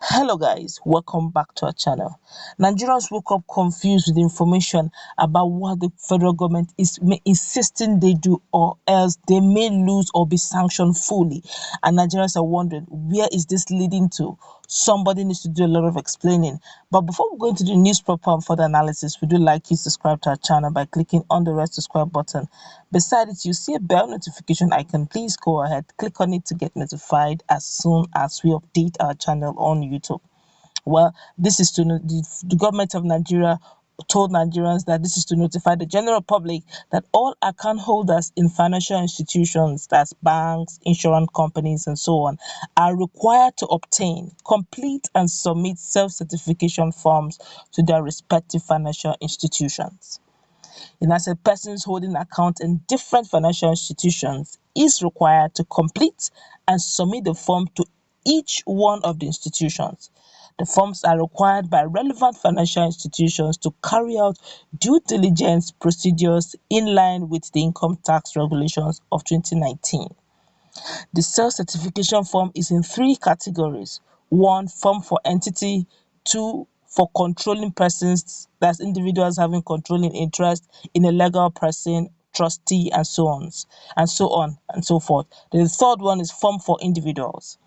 Hello guys, welcome back to our channel. Nigerians woke up confused with information about what the federal government is insisting they do, or else they may lose or be sanctioned fully. And Nigerians are wondering, where is this leading to? Somebody needs to do a lot of explaining. But before we go into the news proper and further analysis, we do like you to subscribe to our channel by clicking on the red subscribe button. Beside it, you see a bell notification icon. Please go ahead, click on it to get notified as soon as we update our channel on YouTube. Well, this is to the government of Nigeria told Nigerians that this is to notify the general public that all account holders in financial institutions, that's banks, insurance companies, and so on, are required to obtain, complete, and submit self-certification forms to their respective financial institutions. And as a person holding account in different financial institutions is required to complete and submit the form to each one of the institutions. The forms are required by relevant financial institutions to carry out due diligence procedures in line with the income tax regulations of 2019. The self-certification form is in three categories. One, form for entity. Two, for controlling persons, that's individuals having controlling interest in a legal person, trustee, and so on and so forth. The third one is form for individuals.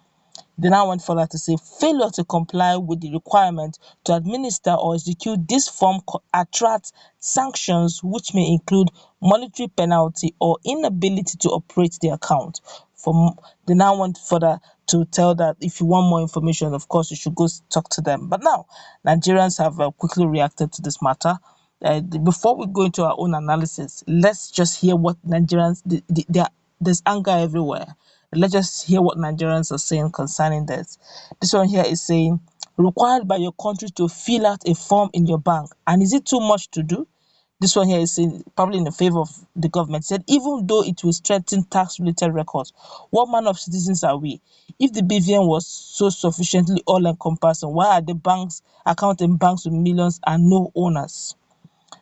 They now went further to say failure to comply with the requirement to administer or execute this form attracts sanctions which may include monetary penalty or inability to operate the account. They now went further to tell that if you want more information, of course, you should go talk to them. But now, Nigerians have quickly reacted to this matter. Before we go into our own analysis, let's just hear what Nigerians, there's anger everywhere. Let's just hear what Nigerians are saying concerning this. This one here is saying, required by your country to fill out a form in your bank. And is it too much to do? This one here is saying, probably in the favor of the government, said, even though it will strengthen tax-related records, what manner of citizens are we? If the BVN was so sufficiently all-encompassing, why are the banks accounting banks with millions and no owners?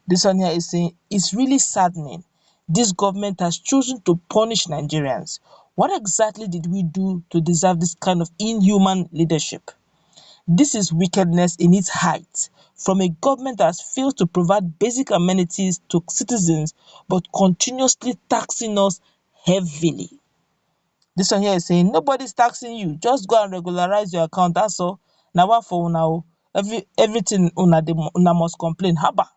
This one here is saying, it's really saddening. This government has chosen to punish Nigerians. What exactly did we do to deserve this kind of inhuman leadership? This is wickedness in its height, from a government that has failed to provide basic amenities to citizens but continuously taxing us heavily. This one here is saying, nobody's taxing you, just go and regularize your account, that's all. Now what for now? Everything una must complain. Haba.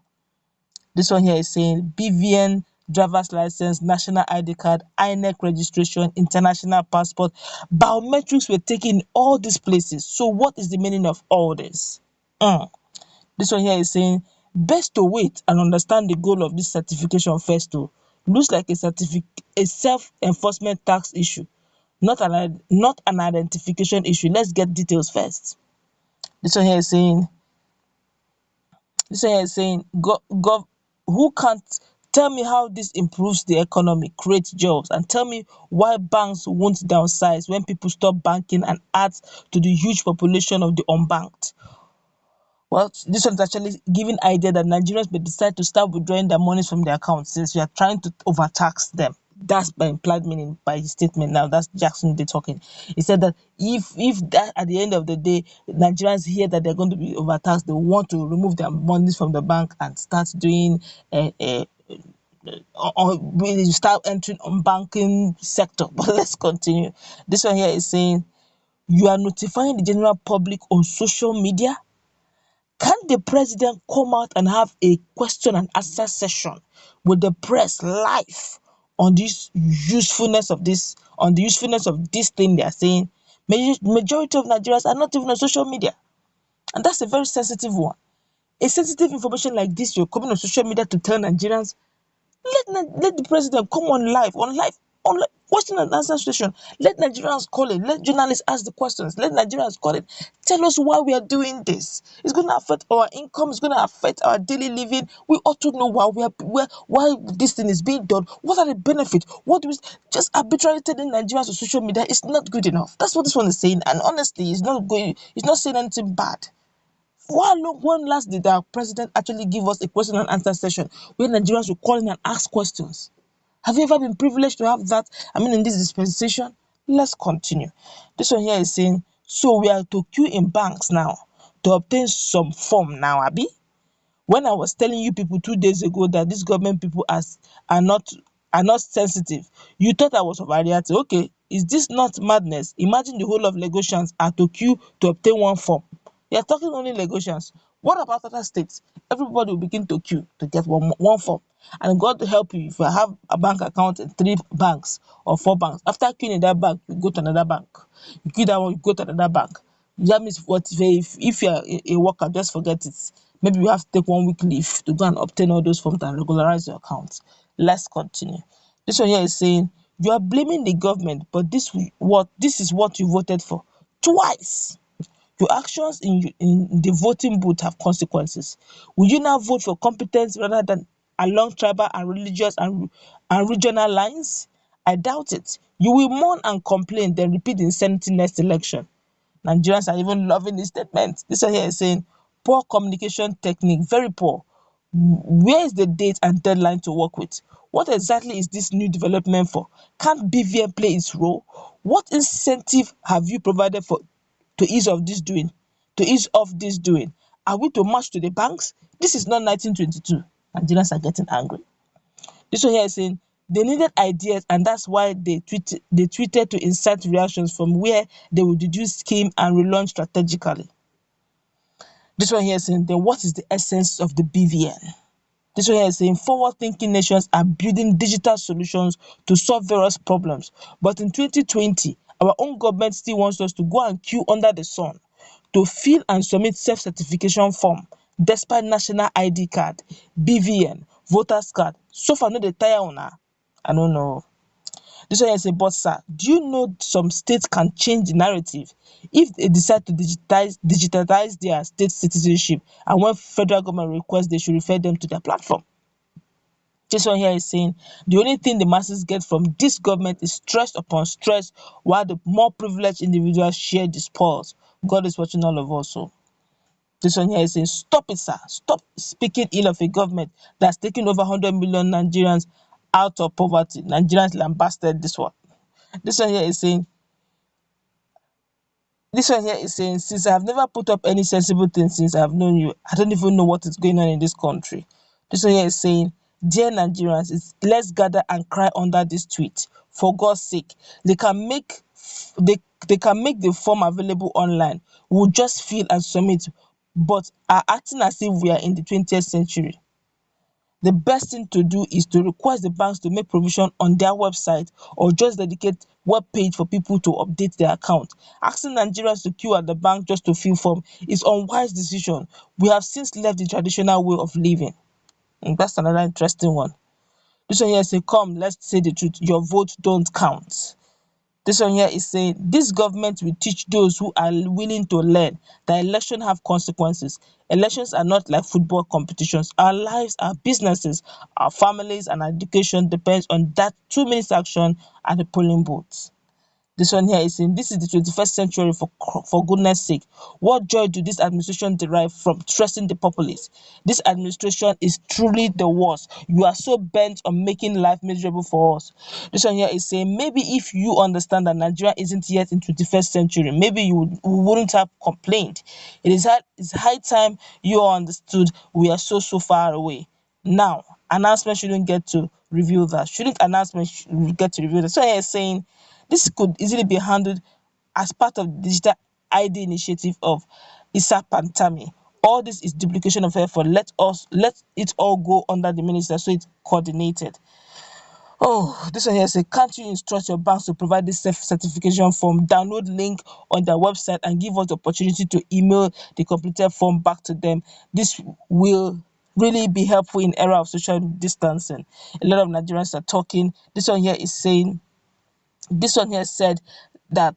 This one here is saying BVN, driver's license, national ID card, INEC registration, international passport, biometrics were taken in all these places. So what is the meaning of all this? This one here is saying best to wait and understand the goal of this certification first. To looks like a self-enforcement tax issue, not an identification issue. Let's get details first. This one here is saying who can't tell me how this improves the economy, creates jobs, and tell me why banks won't downsize when people stop banking and add to the huge population of the unbanked. Well, this one's actually giving idea that Nigerians may decide to start withdrawing their monies from their accounts since we are trying to overtax them. That's by implied meaning by his statement. Now that's Jackson Day talking. He said that if that at the end of the day Nigerians hear that they're going to be overtaxed, they want to remove their monies from the bank and start doing or really start entering on banking sector. But let's continue. This one here is saying you are notifying the general public on social media. Can the president come out and have a question and answer session with the press live on the usefulness of this thing they are saying? Majority of Nigerians are not even on social media, and that's a very sensitive one. A sensitive information like this, you're coming on social media to tell Nigerians. Let the president come on live question and answer session. Let Nigerians call it. Let journalists ask the questions. Let Nigerians call it. Tell us why we are doing this. It's going to affect our income. It's going to affect our daily living. We ought to know why this thing is being done. What are the benefits? What do we just arbitrarily telling Nigerians on social media? It's not good enough. That's what this one is saying. And honestly, it's not saying anything bad. When last did our president actually give us a question and answer session where Nigerians will call in and ask questions? Have you ever been privileged to have that? In this dispensation? Let's continue. This one here is saying, So we are to queue in banks now to obtain some form now, abi? When I was telling you people 2 days ago that these government people are not are not sensitive, you thought I was overreacting. Okay, is this not madness? Imagine the whole of Lagosians are to queue to obtain one form. You are talking only Lagosians. What about other states? Everybody will begin to queue to get one form. And God to help you if you have a bank account in 3 banks or 4 banks. After queuing in that bank, you go to another bank. You queue that one, you go to another bank. That means what if you are a worker, just forget it. Maybe you have to take 1 week leave to go and obtain all those forms and regularize your account. Let's continue. This one here is saying you are blaming the government, but this is what you voted for twice. Your actions in the voting booth have consequences. Will you now vote for competence rather than along tribal and religious and regional lines? I doubt it. You will mourn and complain, then repeat the insanity next election. Nigerians are even loving this statement. This one here is saying poor communication technique, very poor. Where is the date and deadline to work with? What exactly is this new development for? Can't BVN play its role? What incentive have you provided for to ease of this doing? To ease off this doing? Are we to march to the banks? This is not 1922. Nigerians are getting angry. This one here is saying they needed ideas and that's why they tweeted to incite reactions from where they would deduce scheme and relaunch strategically. This one here is saying then what is the essence of the BVN? This one here is saying forward-thinking nations are building digital solutions to solve various problems. But in 2020, our own government still wants us to go and queue under the sun to fill and submit self-certification form despite national ID card, BVN, voters card. So far no dey tire una. I don't know. This one here say but sir, do you know some states can change the narrative if they decide to digitize their state citizenship and when federal government requests they should refer them to their platform. This one here is saying the only thing the masses get from this government is stress upon stress while the more privileged individuals share the spoils. God is watching all of us. So this one here is saying stop it, sir. Stop speaking ill of a government that's taking over 100 million Nigerians out of poverty. Nigerians lambasted this one. This one here is saying since I have never put up any sensible thing since I have known you, I don't even know what is going on in this country. This one here is saying, dear Nigerians, let's gather and cry under this tweet. For God's sake, they can make the form available online. We'll just fill and submit, but are acting as if we are in the 20th century. The best thing to do is to request the banks to make provision on their website or just dedicate web page for people to update their account. Asking Nigerians to queue at the bank just to fill form is unwise decision. We have since left the traditional way of living. And that's another interesting one. This one here say, come, let's say the truth, your vote don't count. This one here is saying this government will teach those who are willing to learn that elections have consequences. Elections are not like football competitions. Our lives, our businesses, our families, and our education depends on that 2 minutes action at the polling booth. This one here is saying this is the 21st century for goodness sake. What joy do this administration derive from stressing the populace? This administration is truly the worst. You are so bent on making life miserable for us. This one here is saying maybe if you understand that Nigeria isn't yet in 21st century, maybe you wouldn't have complained. It's high time you all understood we are so far away. Now, announcement shouldn't get to reveal that. Get to reveal that? So here is saying this could easily be handled as part of the digital Aide initiative of Issa Pantami. All this is duplication of effort. Let it all go under the minister so it's coordinated. Oh, this one here says, can't you instruct your banks to provide this self-certification form? Download link on their website and give us the opportunity to email the completed form back to them. This will really be helpful in era of social distancing. A lot of Nigerians are talking. This one here said that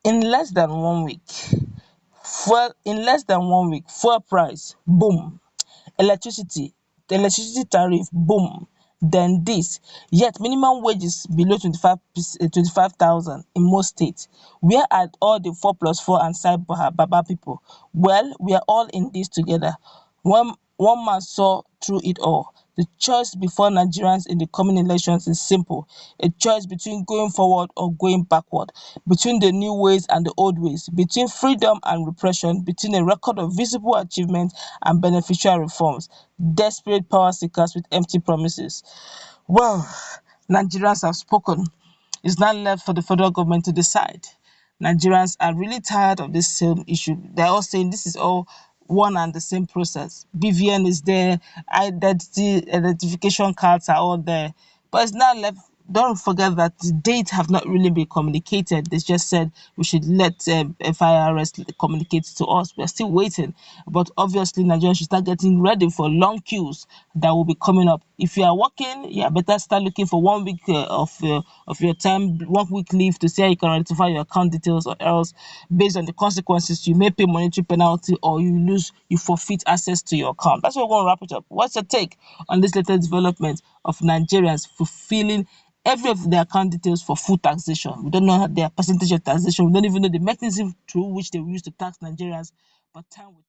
in less than 1 week, fuel price, boom. Electricity, the electricity tariff, boom. Then this, yet minimum wage is below 25,000 in most states. Where are all the 4+4 and side baba people? Well, we are all in this together. One man saw through it all. The choice before Nigerians in the coming elections is simple: a choice between going forward or going backward, between the new ways and the old ways, between freedom and repression, between a record of visible achievements and beneficial reforms. Desperate power seekers with empty promises. Well, Nigerians have spoken. It's now left for the federal government to decide. Nigerians are really tired of this same issue. They're all saying this is all one and the same process. BVN is there, identification cards are all there. But it's now left. Don't forget that the dates have not really been communicated. They just said we should let FIRS communicate to us. We're still waiting. But obviously, Nigerians should start getting ready for long queues that will be coming up. If you are working, you better start looking for 1 week of your time, 1 week leave to see how you can rectify your account details, or else, based on the consequences, you may pay monetary penalty or you forfeit access to your account. That's what we're going to wrap it up. What's your take on this latest development of Nigerians fulfilling every of their account details for full taxation? We don't know their percentage of taxation. We don't even know the mechanism through which they will use to tax Nigerians. But time will